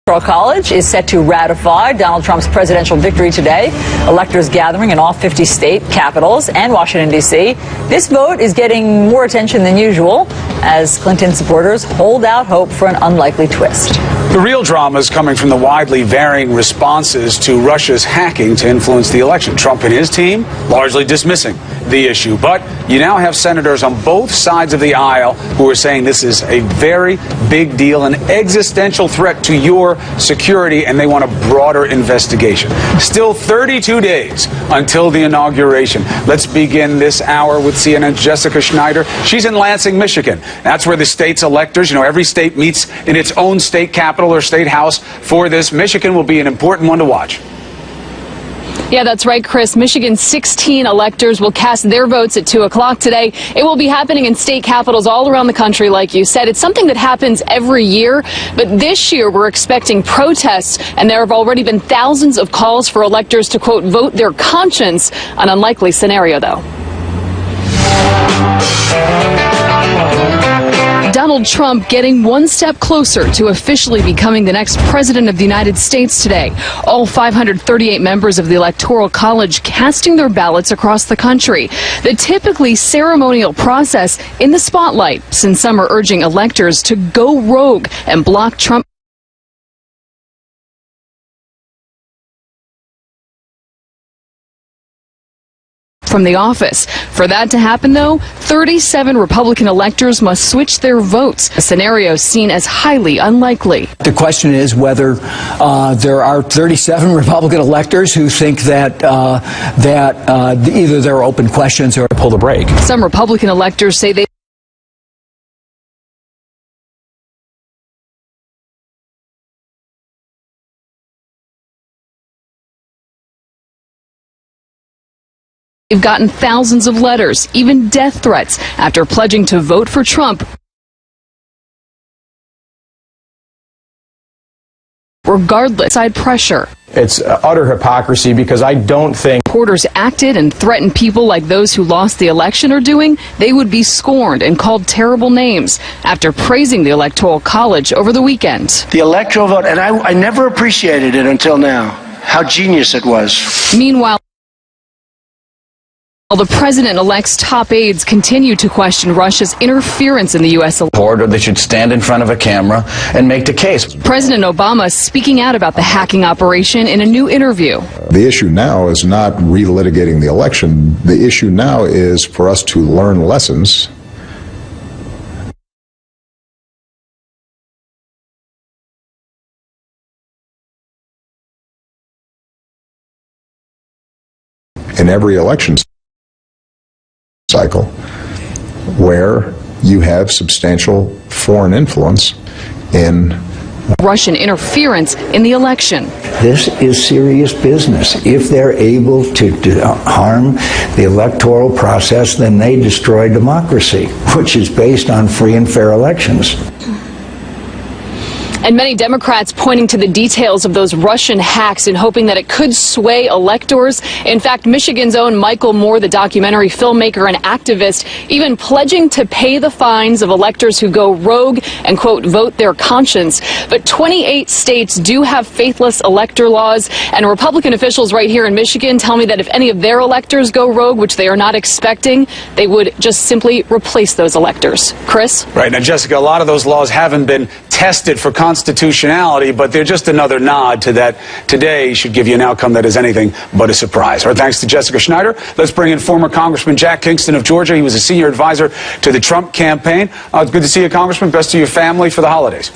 Electoral College is set to ratify Donald Trump's presidential victory today. Electors gathering in all 50 state capitals and Washington, D.C. This vote is getting more attention than usual as Clinton supporters hold out hope for an unlikely twist. The real drama is coming from the widely varying responses to Russia's hacking to influence the election. Trump and his team largely dismissing the issue. But you now have senators on both sides of the aisle who are saying this is a very big deal, an existential threat to your security, and they want a broader investigation. Still 32 days until the inauguration. Let's begin this hour with CNN's Jessica Schneider. She's in Lansing, Michigan. That's where the state's electors, every state meets in its own state capital or state house for this. Michigan will be an important one to watch. Yeah, that's right, Chris. Michigan's 16 electors will cast their votes at 2 o'clock today. It will be happening in state capitals all around the country, like you said. It's something that happens every year, but this year we're expecting protests, and there have already been thousands of calls for electors to, quote, vote their conscience. An unlikely scenario, though. Donald Trump getting one step closer to officially becoming the next president of the United States today. All 538 members of the Electoral College casting their ballots across the country. The typically ceremonial process in the spotlight, since some are urging electors to go rogue and block Trump from the office. For that to happen, though, 37 Republican electors must switch their votes, a scenario seen as highly unlikely. The question is whether there are 37 Republican electors who think that either there are open questions or pull the brake. Some Republican electors say they've gotten thousands of letters, even death threats, after pledging to vote for Trump regardless of side pressure. It's utter hypocrisy because I don't think Reporters acted and threatened people like those who lost the election are doing. They would be scorned and called terrible names after praising the Electoral College over the weekend. The electoral vote, and I never appreciated it until now, how genius it was. Meanwhile, the president-elect's top aides continue to question Russia's interference in the U.S. election. Or they should stand in front of a camera and make the case. President Obama speaking out about the hacking operation in a new interview. The issue now is not relitigating the election. The issue now is for us to learn lessons in every election cycle where you have substantial foreign influence in Russian interference in the election. This is serious business. If they're able to harm the electoral process, then they destroy democracy, which is based on free and fair elections. And many Democrats pointing to the details of those Russian hacks and hoping that it could sway electors. In fact, Michigan's own Michael Moore, the documentary filmmaker and activist, even pledging to pay the fines of electors who go rogue and, quote, vote their conscience. But 28 states do have faithless elector laws, and Republican officials right here in Michigan tell me that if any of their electors go rogue, which they are not expecting, they would just simply replace those electors. Chris? Right. Now, Jessica, a lot of those laws haven't been tested for constitutionality, but they're just another nod to that today should give you an outcome that is anything but a surprise. Our thanks to Jessica Schneider. Let's bring in former Congressman Jack Kingston of Georgia. He was a senior advisor to the Trump campaign. It's good to see you, Congressman. Best to your family for the holidays.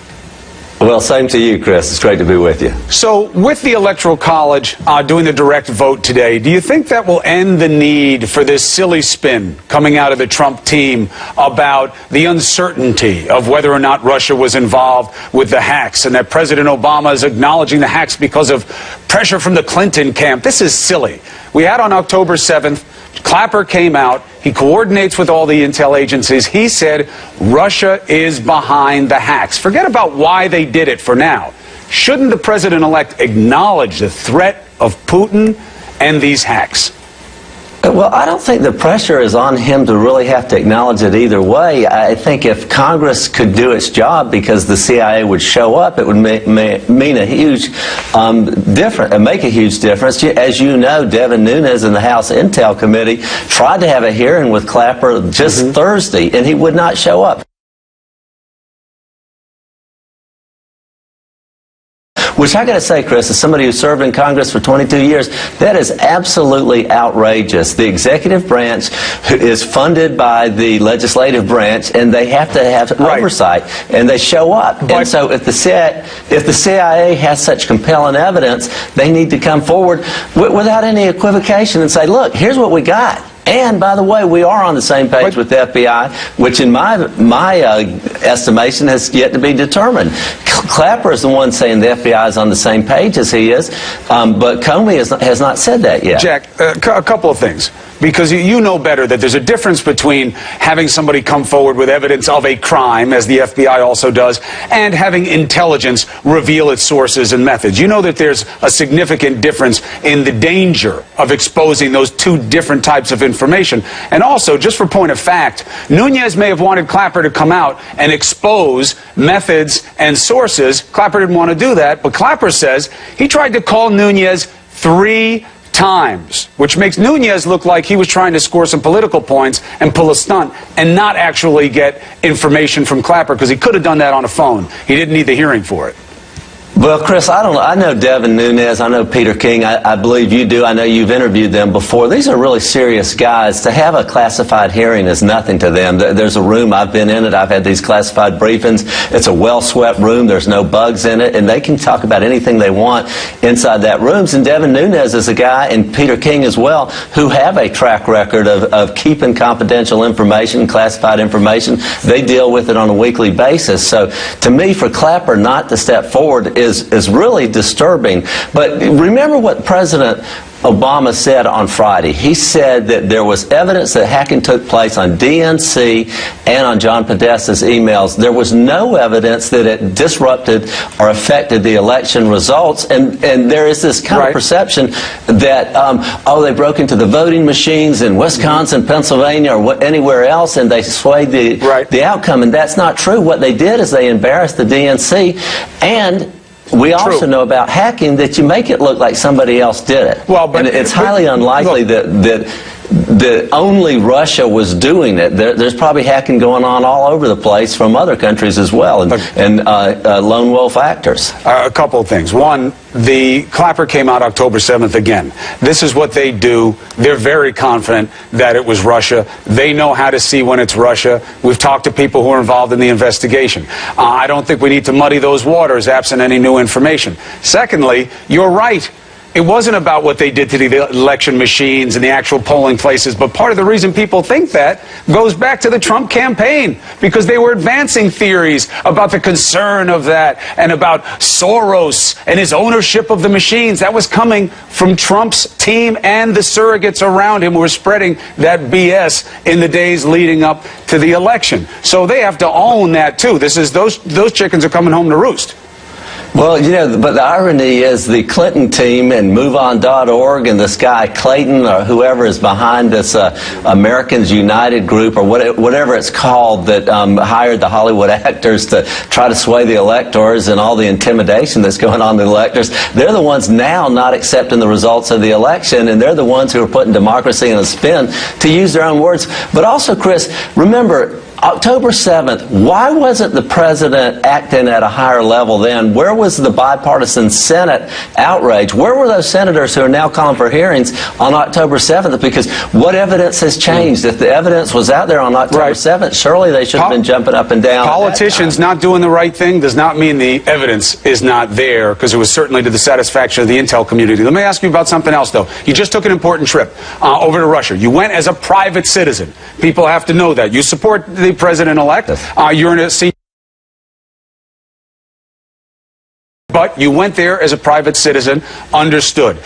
Well, same to you, Chris. It's great to be with you. So with the Electoral College doing the direct vote today, do you think that will end the need for this silly spin coming out of the Trump team about the uncertainty of whether or not Russia was involved with the hacks, and that President Obama is acknowledging the hacks because of pressure from the Clinton camp? This is silly. We had on October 7th, Clapper came out. He coordinates with all the intel agencies. He said Russia is behind the hacks. Forget about why they did it for now. Shouldn't the president-elect acknowledge the threat of Putin and these hacks? Well, I don't think the pressure is on him to really have to acknowledge it either way. I think if Congress could do its job because the CIA would show up, it would mean a huge make a huge difference. As you know, Devin Nunes in the House Intel Committee tried to have a hearing with Clapper just Thursday, and he would not show up. Which I got to say, Chris, as somebody who served in Congress for 22 years, that is absolutely outrageous. The executive branch is funded by the legislative branch, and they have to have oversight, and they show up. And so if the CIA has such compelling evidence, they need to come forward without any equivocation and say, look, here's what we got. And, by the way, we are on the same page with the FBI, which in my estimation has yet to be determined. Clapper is the one saying the FBI is on the same page as he is, but Comey has not said that yet. Jack, a couple of things. Because you know better that there's a difference between having somebody come forward with evidence of a crime, as the FBI also does, and having intelligence reveal its sources and methods. You know that there's a significant difference in the danger of exposing those two different types of information. And also, just for point of fact, Nunes may have wanted Clapper to come out and expose methods and sources. Clapper didn't want to do that, but Clapper says he tried to call Nunes 3 times, which makes Nunes look like he was trying to score some political points and pull a stunt and not actually get information from Clapper, because he could have done that on a phone. He didn't need the hearing for it. Well, Chris, I don't know. I know Devin Nunes. I know Peter King. I believe you do. I know you've interviewed them before. These are really serious guys. To have a classified hearing is nothing to them. There's a room. I've been in it. I've had these classified briefings. It's a well-swept room. There's no bugs in it, and they can talk about anything they want inside that room. And Devin Nunes is a guy, and Peter King as well, who have a track record of keeping confidential information, classified information. They deal with it on a weekly basis. So, to me, for Clapper not to step forward is really disturbing. But remember what President Obama said on Friday. He said that there was evidence that hacking took place on DNC and on John Podesta's emails. There was no evidence that it disrupted or affected the election results. And there is this kind of perception that, they broke into the voting machines in Wisconsin, Pennsylvania, or anywhere else, and they swayed the outcome. And that's not true. What they did is they embarrassed the DNC, and we also know about hacking that you make it look like somebody else did it. Well, but it's highly unlikely that only Russia was doing it. There's probably hacking going on all over the place from other countries as well, and lone wolf actors. A couple of things. One, the Clapper came out October 7th again. This is what they do. They're very confident that it was Russia. They know how to see when it's Russia. We've talked to people who are involved in the investigation. I don't think we need to muddy those waters absent any new information. Secondly, you're right. It wasn't about what they did to the election machines and the actual polling places, but part of the reason people think that goes back to the Trump campaign, because they were advancing theories about the concern of that and about Soros and his ownership of the machines. That was coming from Trump's team and the surrogates around him who were spreading that BS in the days leading up to the election. So they have to own that too. This is those chickens are coming home to roost. Well, you know, but the irony is the Clinton team and MoveOn.org and this guy Clayton or whoever is behind this Americans United group or whatever it's called that hired the Hollywood actors to try to sway the electors and all the intimidation that's going on to the electors. They're the ones now not accepting the results of the election, and they're the ones who are putting democracy in a spin, to use their own words. But also, Chris, remember, October 7th, why wasn't the president acting at a higher level then? Where was the bipartisan Senate outrage? Where were those senators who are now calling for hearings on October 7th? Because what evidence has changed? If the evidence was out there on October 7th, surely they should have been jumping up and down. Politicians not doing the right thing does not mean the evidence is not there, because it was certainly to the satisfaction of the intel community. Let me ask you about something else, though. You just took an important trip over to Russia. You went as a private citizen. People have to know that. You support the president-elect. You're in a seat, but you went there as a private citizen. Understood.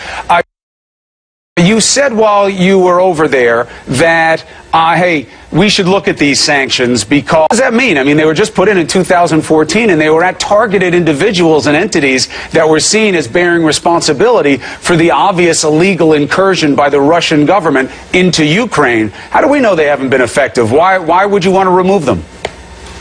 You said while you were over there that, hey, we should look at these sanctions because... What does that mean? I mean, they were just put in 2014, and they were at targeted individuals and entities that were seen as bearing responsibility for the obvious illegal incursion by the Russian government into Ukraine. How do we know they haven't been effective? Why would you want to remove them?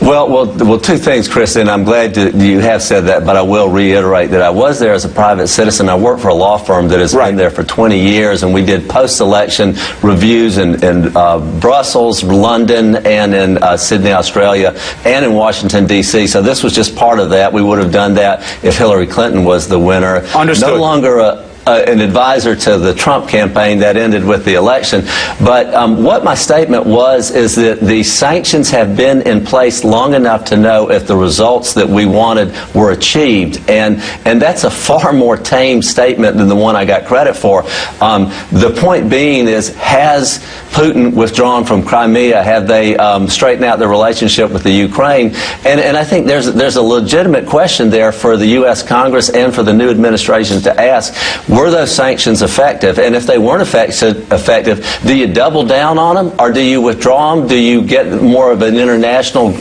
Well, two things, Chris, and I'm glad you have said that, but I will reiterate that I was there as a private citizen. I worked for a law firm that has been there for 20 years, and we did post-election reviews in Brussels, London, and in Sydney, Australia, and in Washington, D.C. So this was just part of that. We would have done that if Hillary Clinton was the winner. Understood. No longer an advisor to the Trump campaign. That ended with the election. But what my statement was is that the sanctions have been in place long enough to know if the results that we wanted were achieved. And that's a far more tame statement than the one I got credit for. The point being is, has Putin withdrawn from Crimea? Have they straightened out their relationship with the Ukraine? And I think there's a legitimate question there for the U.S. Congress and for the new administration to ask. Were those sanctions effective? And if they weren't effective, do you double down on them, or do you withdraw them? Do you get more of an international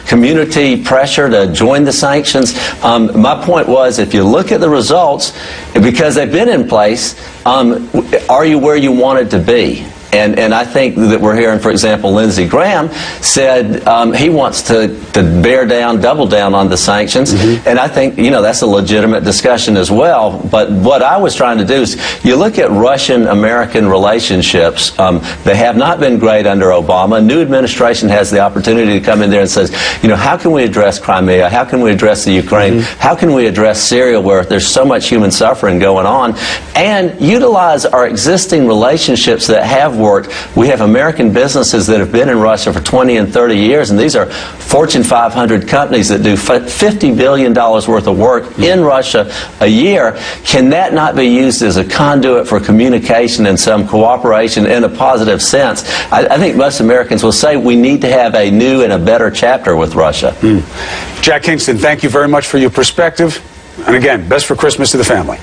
community pressure to join the sanctions? My point was, if you look at the results, because they've been in place, are you where you wanted to be? And I think that we're hearing, for example, Lindsey Graham said he wants to bear down, double down on the sanctions. And I think, that's a legitimate discussion as well. But what I was trying to do is, you look at Russian-American relationships. They have not been great under Obama. A new administration has the opportunity to come in there and says, how can we address Crimea? How can we address the Ukraine? How can we address Syria, where there's so much human suffering going on? And utilize our existing relationships that have worked. We have American businesses that have been in Russia for 20 and 30 years, and these are Fortune 500 companies that do $50 billion worth of work in Russia a year. Can that not be used as a conduit for communication and some cooperation in a positive sense? I think most Americans will say we need to have a new and a better chapter with Russia. Jack Kingston, thank you very much for your perspective. And again, best for Christmas to the family.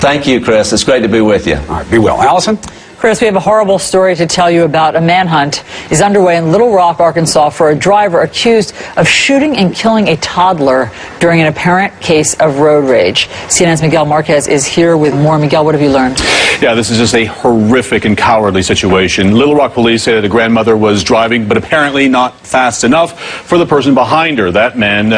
Thank you, Chris. It's great to be with you. All right, be well. Allison? Chris, we have a horrible story to tell you about. A manhunt is underway in Little Rock, Arkansas, for a driver accused of shooting and killing a toddler during an apparent case of road rage. CNN's Miguel Marquez is here with more. Miguel, what have you learned? Yeah, this is just a horrific and cowardly situation. Little Rock police say that the grandmother was driving, but apparently not fast enough for the person behind her. That man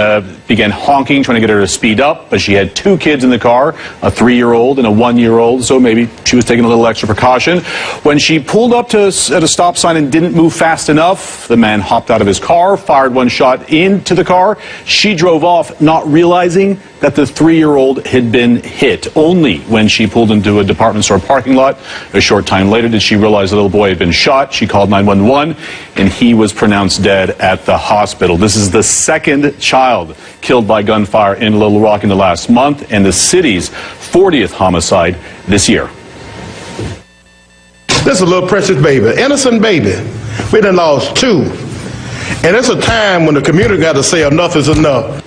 began honking, trying to get her to speed up, but she had two kids in the car, a 3-year-old and a 1-year-old, so maybe she was taking a little extra precaution. When she pulled up at a stop sign and didn't move fast enough, the man hopped out of his car, fired one shot into the car. She drove off, not realizing that the 3-year-old had been hit. Only when she pulled into a department store parking lot a short time later did she realize the little boy had been shot. She called 911, and he was pronounced dead at the hospital. This is the second child killed by gunfire in Little Rock in the last month, and the city's 40th homicide this year. This is a little precious baby, innocent baby. We done lost 2. And it's a time when the community got to say enough is enough.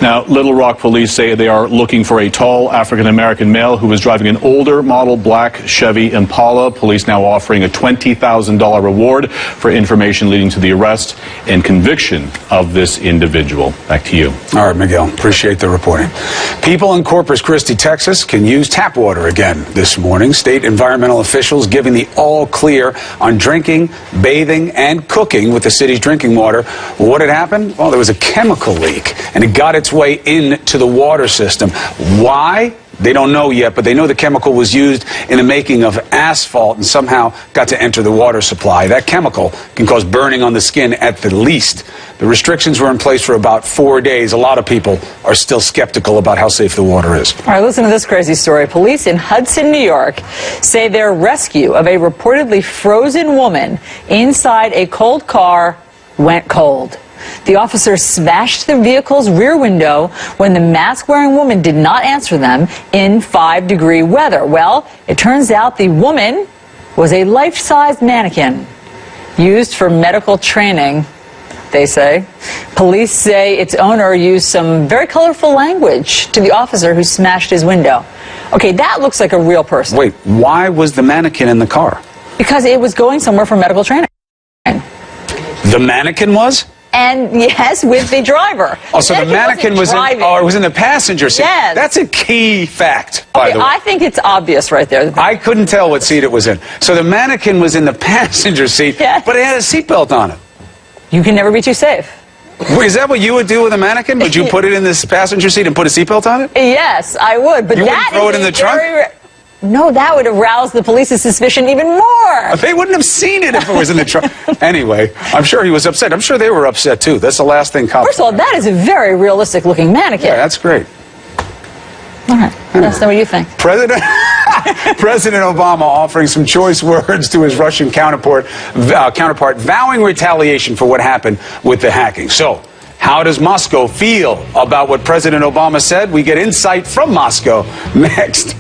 Now, Little Rock police say they are looking for a tall African-American male who was driving an older model black Chevy Impala. Police now offering a $20,000 reward for information leading to the arrest and conviction of this individual. Back to you. All right, Miguel. Appreciate the reporting. People in Corpus Christi, Texas can use tap water again this morning. State environmental officials giving the all clear on drinking, bathing, and cooking with the city's drinking water. Well, what had happened? Well, there was a chemical leak, and it got its way into the water system. Why? They don't know yet, but they know the chemical was used in the making of asphalt and somehow got to enter the water supply. That chemical can cause burning on the skin at the least. The restrictions were in place for about 4 days. A lot of people are still skeptical about how safe the water is. All right, listen to this crazy story. Police in Hudson, New York say their rescue of a reportedly frozen woman inside a cold car went cold. The officers smashed the vehicle's rear window when the mask-wearing woman did not answer them in 5-degree weather. Well, it turns out the woman was a life-size mannequin used for medical training. they say. Police say its owner used some very colorful language to the officer who smashed his window. Okay, that looks like a real person. Wait, why was the mannequin in the car? Because it was going somewhere for medical training. The mannequin was? And yes, with the driver. Oh, so the mannequin was it was in the passenger seat. Yes. That's a key fact, by the way. I think it's obvious right there. I couldn't tell what seat it was in. So the mannequin was in the passenger seat, but it had a seatbelt on it. You can never be too safe. Is that what you would do with a mannequin? Would you put it in this passenger seat and put a seatbelt on it? Yes, I would. But you wouldn't throw it in the trunk? No, that would arouse the police's suspicion even more. They wouldn't have seen it if it was in the trunk. Anyway, I'm sure he was upset. I'm sure they were upset, too. That's the last thing cops. First of all, that is a very realistic-looking mannequin. Yeah, that's great. All right. That's what you think. President Obama offering some choice words to his Russian counterpart, vowing retaliation for what happened with the hacking. So, how does Moscow feel about what President Obama said? We get insight from Moscow next.